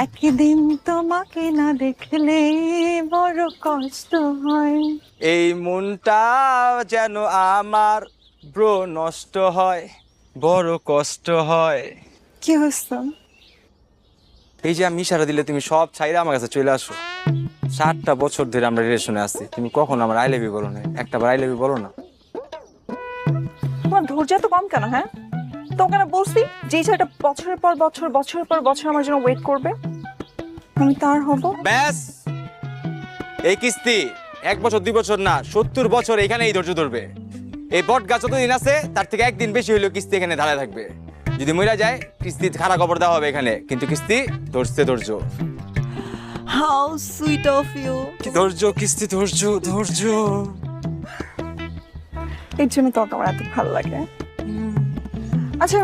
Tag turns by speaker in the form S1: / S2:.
S1: একদিন তোমাকে না দেখলে বড় কষ্ট হয়।
S2: এই মনটা যেন আমার ব্রো নষ্ট হয়, বড় কষ্ট হয়।
S1: কি হচ্ছে?
S2: এই যে আমি ইশারা দিলে তুমি সব ছাইরা আমার কাছে চলে আসো। 7টা বছর ধরে আমরা রিলেশনে আছি, তুমি কখনো আমার আই লাভ ইউ বলো না, একটাবার আই লাভ ইউ বলো না।
S1: তোমার ধৈর্য এত কম কেন? হ্যাঁ, তোমাকে না বলছি যে ছেলেটা বছরের পর বছর বছরের পর বছর আমার জন্য ওয়েট করবে, আমি তার হব।
S2: ব্যাস, এই কিস্তি 1 বছর 2 বছর না, 70 বছর এখানেই ধৈর্য ধরবে। এই বট গাছ যতদিন আছে তার থেকে একদিন বেশি হইলেও কিস্তি এখানে দাঁড়ায় থাকবে। যদি মইরা যায় কিস্তি খারাপ খবর দেওয়া হবে এখানে, কিন্তু কিস্তি ধরছে ধৈর্য।
S1: How sweet of you.
S2: ধৈর্য, কিস্তি ধৈর্য, ধৈর্য।
S1: এর জন্য তোমাকে আমার এত ভালো লাগে। আচ্ছা